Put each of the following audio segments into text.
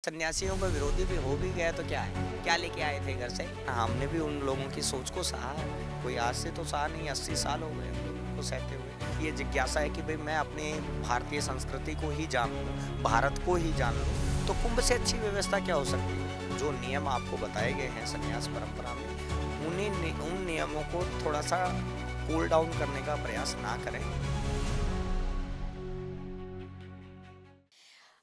सन्यासियों का विरोधी भी हो भी गया तो क्या है, क्या लेके आए थे घर से। हमने भी उन लोगों की सोच को सहा है। कोई आज से तो सहा नहीं, 80 साल हो गए उन लोगों को सहते हुए। ये जिज्ञासा है कि भाई मैं अपनी भारतीय संस्कृति को ही जान लूँ, भारत को ही जान लूँ, तो कुंभ से अच्छी व्यवस्था क्या हो सकती है। जो नियम आपको बताए गए हैं संन्यास परंपरा में, उन नियमों को थोड़ा सा कूल डाउन करने का प्रयास ना करें।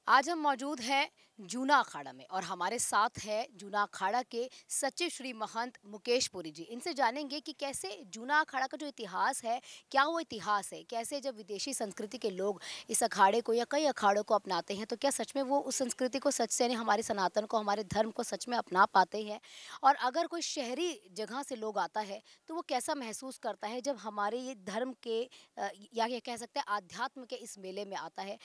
आज हम मौजूद हैं जूना अखाड़ा में और हमारे साथ है जूना अखाड़ा के सचिव श्री महंत मुकेश पुरी जी। इनसे जानेंगे कि कैसे जूना अखाड़ा का जो इतिहास है, क्या वो इतिहास है, कैसे जब विदेशी संस्कृति के लोग इस अखाड़े को या कई अखाड़ों को अपनाते हैं तो क्या सच में वो उस संस्कृति को सच से यानी हमारे सनातन को, हमारे धर्म को सच में अपना पाते हैं। और अगर कोई शहरी जगह से लोग आता है तो वो कैसा महसूस करता है जब हमारे ये धर्म के या ये कह सकते हैं आध्यात्म के इस मेले में आता है।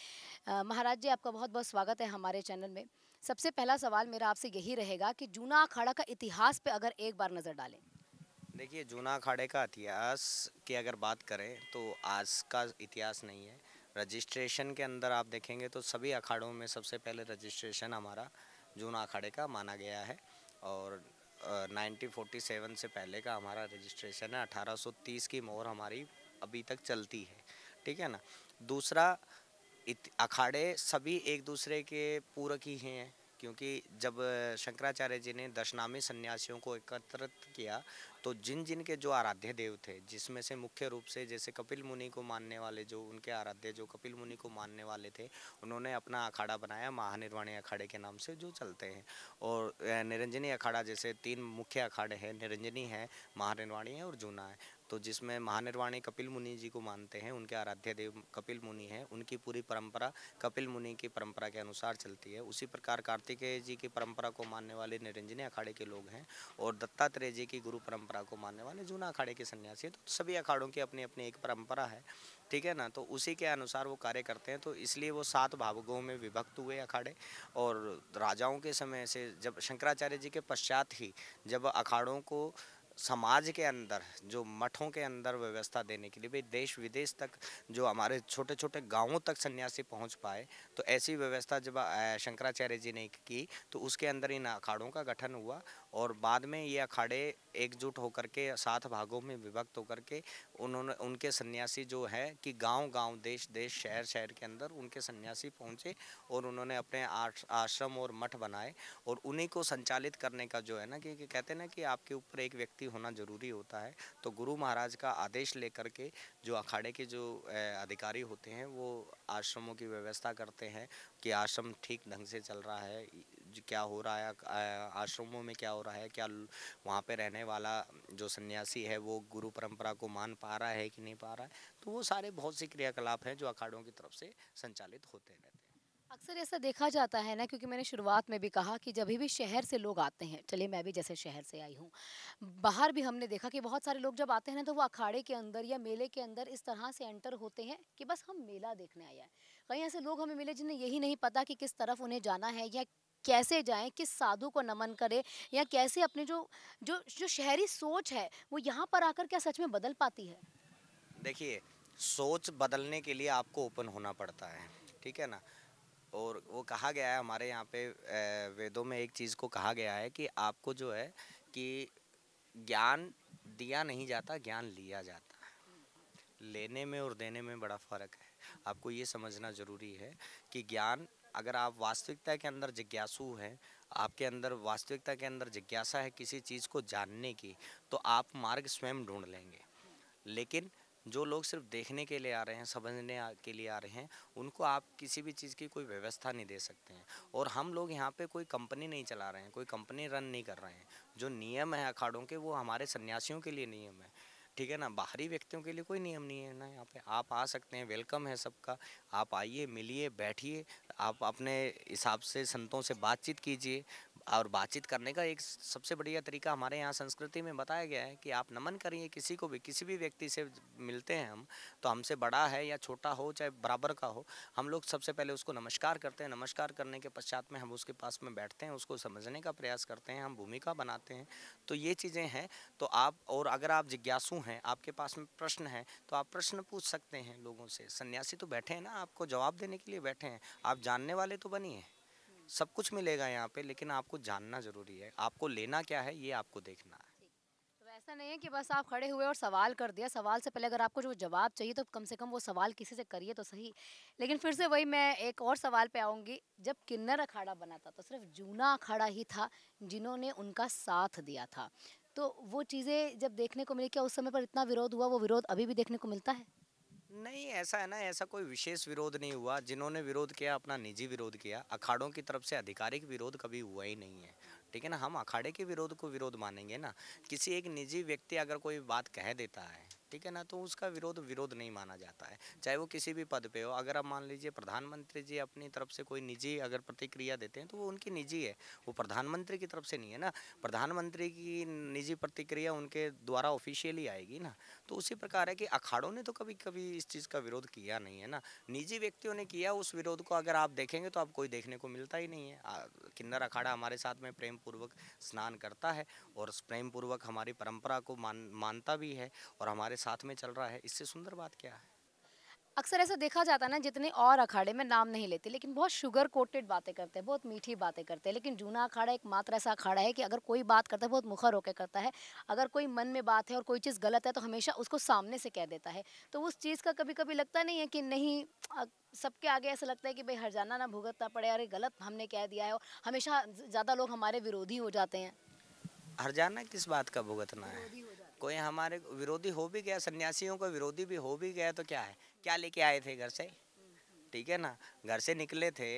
महाराज जी, आपका बहुत बहुत स्वागत है हमारे चैनल में। सबसे पहला सवाल मेरा आपसे यही रहेगा कि जूना अखाड़ा का इतिहास पे अगर एक बार नज़र डालें। देखिए, जूना अखाड़े का इतिहास की अगर बात करें तो आज का इतिहास नहीं है। रजिस्ट्रेशन के अंदर आप देखेंगे तो सभी अखाड़ों में सबसे पहले रजिस्ट्रेशन हमारा जूना अखाड़े का माना गया है। और 1947 से पहले का हमारा रजिस्ट्रेशन है। 1830 की मोहर हमारी अभी तक चलती है। ठीक है ना। दूसरा, अखाड़े सभी एक दूसरे के पूरक ही हैं, क्योंकि जब शंकराचार्य जी ने दशनामी सन्यासियों को एकत्रित किया तो जिन जिन के जो आराध्य देव थे, जिसमें से मुख्य रूप से जैसे कपिल मुनि को मानने वाले, जो उनके आराध्य जो कपिल मुनि को मानने वाले थे, उन्होंने अपना अखाड़ा बनाया महानिर्वाणी अखाड़े के नाम से जो चलते हैं। और निरंजनी अखाड़ा, जैसे तीन मुख्य अखाड़े हैं, निरंजनी है, महानिर्वाणी है और जूना है। तो जिसमें महानिर्वाणी कपिल मुनि जी को मानते हैं, उनके आराध्य देव कपिल मुनि हैं, उनकी पूरी परंपरा कपिल मुनि की परंपरा के अनुसार चलती है। उसी प्रकार कार्तिकेय जी की परंपरा को मानने वाले निरंजनी अखाड़े के लोग हैं, और दत्तात्रेय जी की गुरु परंपरा को मानने वाले जूना अखाड़े के सन्यासी हैं। तो सभी अखाड़ों की अपनी अपनी एक परंपरा है। ठीक है ना। तो उसी के अनुसार वो कार्य करते हैं। तो इसलिए वो 7 भागों में विभक्त हुए अखाड़े। और राजाओं के समय से, जब शंकराचार्य जी के पश्चात ही जब अखाड़ों को समाज के अंदर, जो मठों के अंदर व्यवस्था देने के लिए, भाई देश विदेश तक जो हमारे छोटे छोटे गांवों तक सन्यासी पहुंच पाए, तो ऐसी व्यवस्था जब शंकराचार्य जी ने की, तो उसके अंदर इन अखाड़ों का गठन हुआ। और बाद में ये अखाड़े एकजुट होकर के 7 भागों में विभक्त होकर के उन्होंने, उनके सन्यासी जो है कि गांव गांव, देश देश, शहर शहर के अंदर उनके सन्यासी पहुंचे, और उन्होंने अपने आश्रम और मठ बनाए। और उन्हीं को संचालित करने का जो है ना, कि कहते हैं ना कि आपके ऊपर एक व्यक्ति होना ज़रूरी होता है। तो गुरु महाराज का आदेश लेकर के जो अखाड़े के जो अधिकारी होते हैं, वो आश्रमों की व्यवस्था करते हैं कि आश्रम ठीक ढंग से चल रहा है, क्या हो रहा है, आश्रमों में क्या हो रहा है, क्या वहाँ पे रहने वाला जो सन्यासी है वो गुरु परंपरा को मान पा रहा है कि नहीं पा रहा है। तो वो सारे बहुत सी क्रियाकलाप हैं जो अखाड़ों की तरफ से संचालित होते रहते हैं। अक्सर ऐसा देखा जाता है ना, क्योंकि मैंने शुरुआत में भी कहा कि जब भी शहर से लोग आते हैं, चलिए मैं भी जैसे शहर से आई हूँ, बाहर भी हमने देखा कि बहुत सारे लोग जब आते हैं ना तो वो अखाड़े के अंदर या मेले के अंदर इस तरह से एंटर होते हैं कि बस हम मेला देखने आए हैं। कई ऐसे लोग हमें मिले जिन्हें यही नहीं पता कि किस तरफ उन्हें जाना है या कैसे जाएं, किस साधु को नमन करें, या कैसे अपने जो जो जो शहरी सोच है वो यहाँ पर आकर क्या सच में बदल पाती है। देखिए, सोच बदलने के लिए आपको ओपन होना पड़ता है। ठीक है ना। और वो कहा गया है हमारे यहाँ पे, वेदों में एक चीज़ को कहा गया है कि आपको जो है कि ज्ञान दिया नहीं जाता, ज्ञान लिया जाता है। लेने में और देने में बड़ा फ़र्क है। आपको ये समझना ज़रूरी है कि ज्ञान, अगर आप वास्तविकता के अंदर जिज्ञासु हैं, आपके अंदर वास्तविकता के अंदर जिज्ञासा है किसी चीज़ को जानने की, तो आप मार्ग स्वयं ढूंढ लेंगे। लेकिन जो लोग सिर्फ देखने के लिए आ रहे हैं, समझने के लिए आ रहे हैं, उनको आप किसी भी चीज़ की कोई व्यवस्था नहीं दे सकते हैं। और हम लोग यहाँ पे कोई कंपनी नहीं चला रहे हैं, कोई कंपनी रन नहीं कर रहे हैं। जो नियम है अखाड़ों के, वो हमारे सन्यासियों के लिए नियम है। ठीक है ना। बाहरी व्यक्तियों के लिए कोई नियम नहीं है ना। यहाँ पे आप आ सकते हैं, वेलकम है सबका। आप आइए, मिलिए, बैठिए, आप अपने हिसाब से संतों से बातचीत कीजिए। और बातचीत करने का एक सबसे बढ़िया तरीका हमारे यहाँ संस्कृति में बताया गया है कि आप नमन करिए किसी को भी। किसी भी व्यक्ति से मिलते हैं हम, तो हमसे बड़ा है या छोटा हो, चाहे बराबर का हो, हम लोग सबसे पहले उसको नमस्कार करते हैं। नमस्कार करने के पश्चात में हम उसके पास में बैठते हैं, उसको समझने का प्रयास करते हैं, हम भूमिका बनाते हैं। तो ये चीज़ें हैं। तो आप, और अगर आप जिज्ञासु हैं, आपके पास में प्रश्न है, तो आप प्रश्न पूछ सकते हैं लोगों से। सन्यासी तो बैठे हैं ना, आपको जवाब देने के लिए बैठे हैं। आप जानने वाले तो बनिए। सब कुछ मिलेगा यहाँ पे, लेकिन आपको जानना ज़रूरी है, आपको लेना क्या है ये आपको देखना है। तो ऐसा नहीं है कि बस आप खड़े हुए और सवाल कर दिया, सवाल से पहले अगर आपको जो जवाब चाहिए तो कम से कम वो सवाल किसी से करिए तो सही। लेकिन फिर से वही मैं एक और सवाल पे आऊँगी, जब किन्नर अखाड़ा बना था तो सिर्फ़ जूना अखाड़ा ही था जिन्होंने उनका साथ दिया था। तो वो चीज़ें जब देखने को मिली, क्या उस समय पर इतना विरोध हुआ, वो विरोध अभी भी देखने को मिलता है? नहीं, ऐसा है ना, ऐसा कोई विशेष विरोध नहीं हुआ। जिन्होंने विरोध किया अपना निजी विरोध किया, अखाड़ों की तरफ से आधिकारिक विरोध कभी हुआ ही नहीं है। ठीक है ना, हम अखाड़े के विरोध को विरोध मानेंगे ना। किसी एक निजी व्यक्ति अगर कोई बात कह देता है, ठीक है ना, तो उसका विरोध विरोध नहीं माना जाता है, चाहे वो किसी भी पद पे हो। अगर आप मान लीजिए प्रधानमंत्री जी अपनी तरफ से कोई निजी अगर प्रतिक्रिया देते हैं तो वो उनकी निजी है, वो प्रधानमंत्री की तरफ से नहीं है ना। प्रधानमंत्री की निजी प्रतिक्रिया उनके द्वारा ऑफिशियली आएगी ना। तो उसी प्रकार है कि अखाड़ों ने तो कभी कभी इस चीज़ का विरोध किया नहीं है ना, निजी व्यक्तियों ने किया। उस विरोध को अगर आप देखेंगे तो आपको कोई देखने को मिलता ही नहीं है। किन्नर अखाड़ा हमारे साथ में प्रेम पूर्वक स्नान करता है और प्रेम पूर्वक हमारी परंपरा को मानता भी है और हमारे साथ में चल रहा है। इससे सुंदर बात क्या है। अक्सर ऐसा देखा जाता है ना, जितने और अखाड़े में नाम नहीं लेते लेकिन बहुत शुगर कोटेड बातें करते हैं, बहुत मीठी बातें करते हैं, लेकिन जूना अखाड़ा एकमात्र ऐसा अखाड़ा है कि अगर कोई बात करता है बहुत मुखर होकर करता है। अगर कोई मन में बात है और कोई चीज़ गलत है तो हमेशा उसको सामने से कह देता है। तो उस चीज़ का कभी कभी लगता नहीं है कि नहीं, सबके आगे ऐसा लगता है कि भाई हर्जाना ना भुगतना पड़े, अरे गलत हमने कह दिया है, और हमेशा ज़्यादा लोग हमारे विरोधी हो जाते हैं। हर्जाना किस बात का भुगतना है। विरोधी हो जाते कोई हमारे विरोधी हो भी गया, सन्यासियों का विरोधी भी हो भी गया तो क्या है, क्या लेके आए थे घर से। ठीक है ना, घर से निकले थे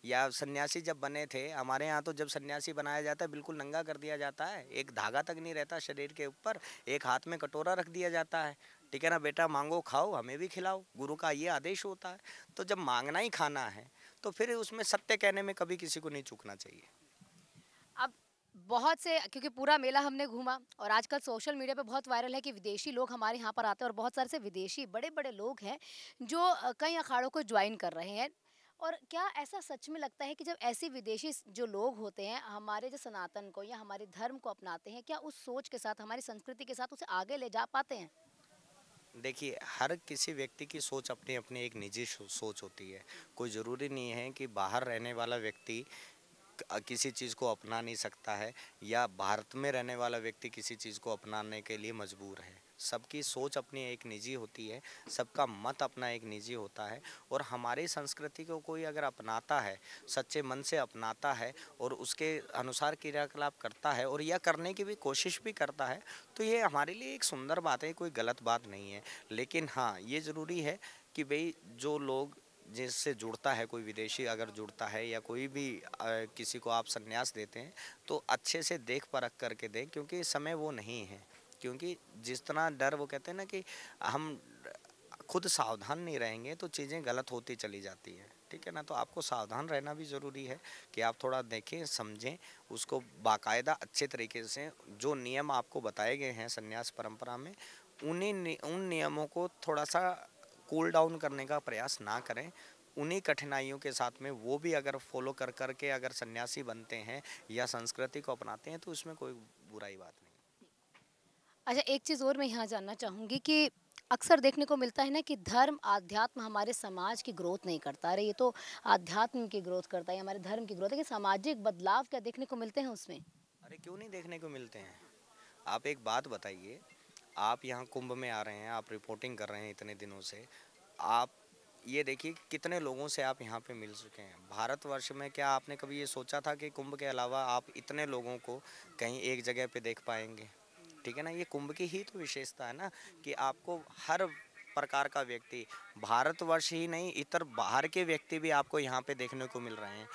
या सन्यासी जब बने थे, हमारे यहाँ तो जब सन्यासी बनाया जाता है बिल्कुल नंगा कर दिया जाता है, एक धागा तक नहीं रहता शरीर के ऊपर, एक हाथ में कटोरा रख दिया जाता है। ठीक है ना, बेटा मांगो खाओ हमें भी खिलाओ, गुरु का ये आदेश होता है। तो जब मांगना ही खाना है तो फिर उसमें सत्य कहने में कभी किसी को नहीं चूकना चाहिए। अब बहुत से, क्योंकि पूरा मेला हमने घूमा और आजकल सोशल मीडिया पे बहुत वायरल है कि विदेशी लोग हमारे यहाँ पर आते हैं और बहुत सारे से विदेशी बड़े बड़े लोग हैं जो कई अखाड़ों को ज्वाइन कर रहे हैं। और क्या ऐसा सच में लगता है कि जब ऐसे विदेशी जो लोग होते हैं हमारे जो सनातन को या हमारे धर्म को अपनाते हैं, क्या उस सोच के साथ, हमारी संस्कृति के साथ उसे आगे ले जा पाते हैं? देखिए, हर किसी व्यक्ति की सोच अपनी अपनी एक निजी सोच होती है। कोई ज़रूरी नहीं है कि बाहर रहने वाला व्यक्ति किसी चीज़ को अपना नहीं सकता है या भारत में रहने वाला व्यक्ति किसी चीज़ को अपनाने के लिए मजबूर है। सबकी सोच अपनी एक निजी होती है, सबका मत अपना एक निजी होता है। और हमारी संस्कृति को कोई अगर अपनाता है, सच्चे मन से अपनाता है और उसके अनुसार क्रियाकलाप करता है और यह करने की भी कोशिश भी करता है, तो ये हमारे लिए एक सुंदर बात है, कोई गलत बात नहीं है। लेकिन हाँ, ये ज़रूरी है कि भाई जो लोग जिससे जुड़ता है, कोई विदेशी अगर जुड़ता है या कोई भी किसी को आप संन्यास देते हैं तो अच्छे से देख परख करके दें, क्योंकि समय वो नहीं है। क्योंकि जिस तरह डर, वो कहते हैं ना कि हम खुद सावधान नहीं रहेंगे तो चीज़ें गलत होती चली जाती हैं। ठीक है ना, तो आपको सावधान रहना भी ज़रूरी है कि आप थोड़ा देखें समझें उसको बाकायदा अच्छे तरीके से। जो नियम आपको बताए गए हैं संन्यास परंपरा में, उन नियमों को थोड़ा सा कूल डाउन करने का प्रयास ना करें। उन्हीं कठिनाइयों के साथ में वो भी अगर फॉलो कर कर के अगर सन्यासी बनते हैं या संस्कृति को अपनाते हैं तो उसमें कोई बुराई बात नहीं। अच्छा, एक चीज़ और मैं यहाँ जानना चाहूँगी कि अक्सर देखने को मिलता है ना कि धर्म, आध्यात्म हमारे समाज की ग्रोथ नहीं करता। अरे ये तो आध्यात्म की ग्रोथ करता है, हमारे धर्म की ग्रोथ है, कि सामाजिक बदलाव क्या देखने को मिलते हैं उसमें? अरे क्यों नहीं देखने को मिलते हैं। आप एक बात बताइए, आप यहाँ कुंभ में आ रहे हैं, आप रिपोर्टिंग कर रहे हैं इतने दिनों से, आप ये देखिए कितने लोगों से आप यहाँ पे मिल चुके हैं भारतवर्ष में। क्या आपने कभी ये सोचा था कि कुंभ के अलावा आप इतने लोगों को कहीं एक जगह पे देख पाएंगे। ठीक है ना, ये कुंभ की ही तो विशेषता है ना कि आपको हर प्रकार का व्यक्ति, भारतवर्ष ही नहीं इतर बाहर के व्यक्ति भी आपको यहाँ पे देखने को मिल रहे हैं।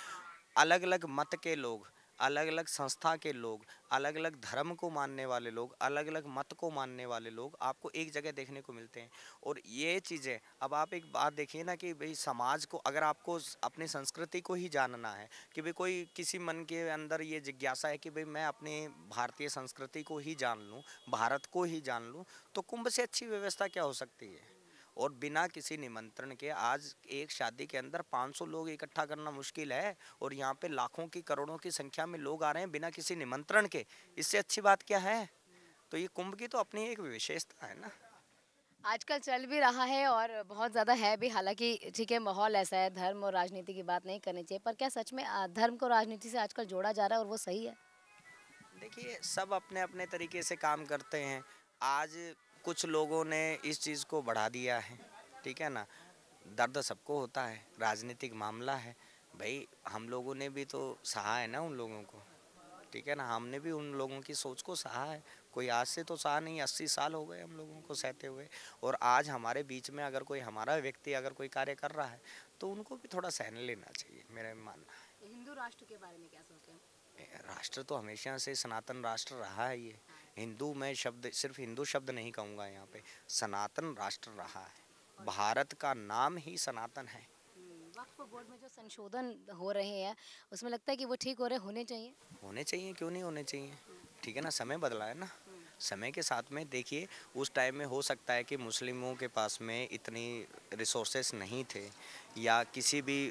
अलग अलग मत के लोग, अलग अलग संस्था के लोग, अलग अलग धर्म को मानने वाले लोग, अलग अलग मत को मानने वाले लोग आपको एक जगह देखने को मिलते हैं। और ये चीज़ें, अब आप एक बात देखिए ना कि भाई समाज को अगर आपको अपनी संस्कृति को ही जानना है, कि भाई कोई किसी मन के अंदर ये जिज्ञासा है कि भाई मैं अपनी भारतीय संस्कृति को ही जान लूँ, भारत को ही जान लूँ, तो कुंभ से अच्छी व्यवस्था क्या हो सकती है। और बिना किसी निमंत्रण के आज एक शादी के अंदर 500 लोग इकट्ठा करना मुश्किल है और यहाँ पे लाखों की करोड़ों की संख्या में लोग आ रहे हैं बिना किसी निमंत्रण के। इससे अच्छी बात क्या है। तो ये कुंभ की तो अपनी एक विशेषता है ना। आजकल चल भी रहा है और बहुत ज़्यादा है भी, हालाँकि ठीक है, माहौल ऐसा है, धर्म और राजनीति की बात नहीं करनी चाहिए, पर क्या सच में धर्म को राजनीति से आजकल जोड़ा जा रहा है और वो सही है? देखिए, सब अपने अपने तरीके से काम करते हैं। आज कुछ लोगों ने इस चीज़ को बढ़ा दिया है, ठीक है ना? दर्द सबको होता है, राजनीतिक मामला है। भाई, हम लोगों ने भी तो सहा है ना उन लोगों को, ठीक है ना? हमने भी उन लोगों की सोच को सहा है। कोई आज से तो सहा नहीं, 80 साल हो गए हम लोगों को सहते हुए। और आज हमारे बीच में अगर कोई हमारा व्यक्ति अगर कोई कार्य कर रहा है, तो उनको भी थोड़ा सहन लेना चाहिए, मेरा मानना है। हिंदू राष्ट्र के बारे में क्या सोचते हैं? राष्ट्र तो हमेशा से सनातन राष्ट्र रहा है ये। हिंदू, मैं शब्द सिर्फ हिंदू शब्द नहीं कहूँगा यहाँ पे, सनातन राष्ट्र रहा है। भारत का नाम ही सनातन है। वक्फ बोर्ड में जो संशोधन हो रहे हैं, उसमें लगता है कि वो ठीक हो रहे होने चाहिए? होने चाहिए, क्यों नहीं होने चाहिए? ठीक है ना, समय बदला है ना। समय के साथ में देखिए, उस टाइम में हो सकता है कि मुस्लिमों के पास में इतनी रिसोर्सेस नहीं थे, या किसी भी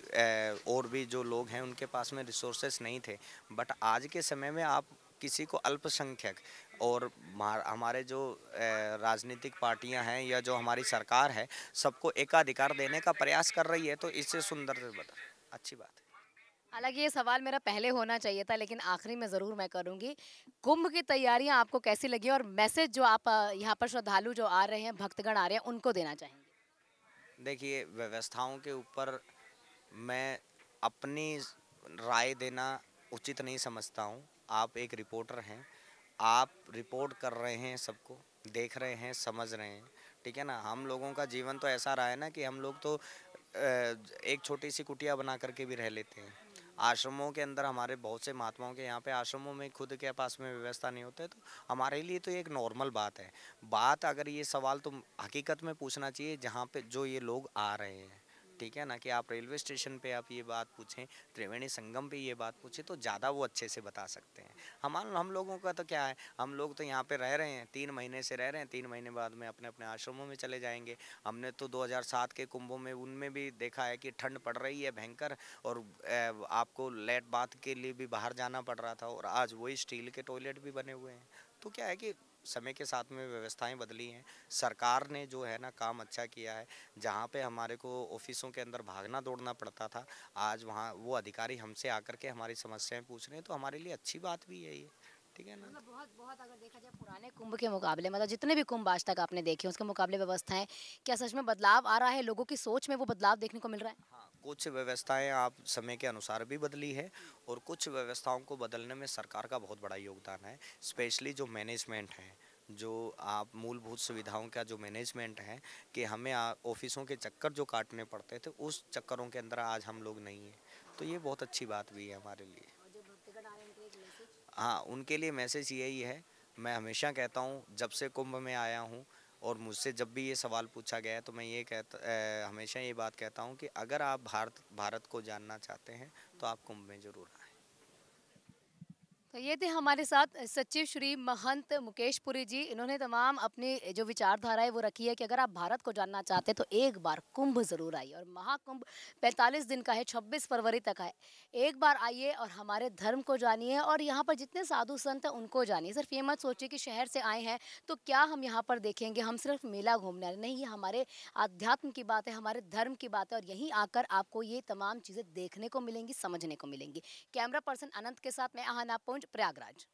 और भी जो लोग हैं उनके पास में रिसोर्सेस नहीं थे। बट आज के समय में आप किसी को अल्पसंख्यक और हमारे जो राजनीतिक पार्टियां हैं या जो हमारी सरकार है, सबको एकाधिकार देने का प्रयास कर रही है, तो इससे सुंदर अच्छी बात है। हालाँकि ये सवाल मेरा पहले होना चाहिए था, लेकिन आखिरी में ज़रूर मैं करूँगी। कुंभ की तैयारियाँ आपको कैसी लगी और मैसेज जो आप यहाँ पर श्रद्धालु जो आ रहे हैं, भक्तगण आ रहे हैं, उनको देना चाहेंगे? देखिए, व्यवस्थाओं के ऊपर मैं अपनी राय देना उचित नहीं समझता हूँ। आप एक रिपोर्टर हैं, आप रिपोर्ट कर रहे हैं, सबको देख रहे हैं, समझ रहे हैं, ठीक है ना? हम लोगों का जीवन तो ऐसा रहा है ना कि हम लोग तो एक छोटी सी कुटिया बना करके भी रह लेते हैं। आश्रमों के अंदर हमारे बहुत से महात्माओं के यहाँ पे आश्रमों में खुद के पास में व्यवस्था नहीं होता है, तो हमारे लिए तो ये एक नॉर्मल बात है। बात अगर ये सवाल तो हकीकत में पूछना चाहिए जहाँ पे जो ये लोग आ रहे हैं, ठीक है ना? कि आप रेलवे स्टेशन पे आप ये बात पूछें, त्रिवेणी संगम पे ये बात पूछें, तो ज़्यादा वो अच्छे से बता सकते हैं। हम लोगों का तो क्या है, हम लोग तो यहाँ पे रह रहे हैं, 3 महीने से रह रहे हैं, 3 महीने बाद में अपने अपने आश्रमों में चले जाएंगे। हमने तो 2007 के कुंभों में उनमें भी देखा है कि ठंड पड़ रही है भयंकर, और आपको लेट बाथ के लिए भी बाहर जाना पड़ रहा था, और आज वही स्टील के टॉयलेट भी बने हुए हैं। तो क्या है कि समय के साथ में व्यवस्थाएं बदली हैं। सरकार ने जो है ना काम अच्छा किया है। जहाँ पे हमारे को ऑफिसों के अंदर भागना दौड़ना पड़ता था, आज वहाँ वो अधिकारी हमसे आकर के हमारी समस्याएं पूछ रहे हैं, तो हमारे लिए अच्छी बात भी है ये, ठीक है ना? मतलब बहुत बहुत अगर देखा जाए पुराने कुंभ के मुकाबले, मतलब जितने भी कुंभ आज तक आपने देखे उसके मुकाबले व्यवस्थाएं, क्या सच में बदलाव आ रहा है? लोगों की सोच में वो बदलाव देखने को मिल रहा है? हाँ, कुछ व्यवस्थाएं आप समय के अनुसार भी बदली है, और कुछ व्यवस्थाओं को बदलने में सरकार का बहुत बड़ा योगदान है। स्पेशली जो मैनेजमेंट है, जो आप मूलभूत सुविधाओं का जो मैनेजमेंट है, कि हमें ऑफिसों के चक्कर जो काटने पड़ते थे, उस चक्करों के अंदर आज हम लोग नहीं हैं। तो ये बहुत अच्छी बात भी है हमारे लिए। और जो भक्तगण आ रहे हैं उनके लिए एक मैसेज? हाँ, उनके लिए मैसेज यही है। मैं हमेशा कहता हूँ, जब से कुंभ में आया हूँ, और मुझसे जब भी ये सवाल पूछा गया है, तो मैं ये हमेशा ये बात कहता हूँ कि अगर आप भारत को जानना चाहते हैं, तो आप कुंभ में ज़रूर आएँ। तो ये थे हमारे साथ सचिव श्री महंत मुकेश पुरी जी। इन्होंने तमाम अपनी जो विचारधारा है वो रखी है कि अगर आप भारत को जानना चाहते हैं तो एक बार कुंभ ज़रूर आइए, और महाकुंभ 45 दिन का है, 26 फरवरी तक है। एक बार आइए और हमारे धर्म को जानिए, और यहाँ पर जितने साधु संत हैं उनको जानिए। सिर्फ ये मत सोचिए कि शहर से आए हैं तो क्या हम यहाँ पर देखेंगे, हम सिर्फ मेला घूमने आए नहीं, ये हमारे आध्यात्म की बात है, हमारे धर्म की बात है, और यहीं आकर आपको ये तमाम चीज़ें देखने को मिलेंगी, समझने को मिलेंगी। कैमरा पर्सन अनंत के साथ मैं आहना पुंज, प्रयागराज।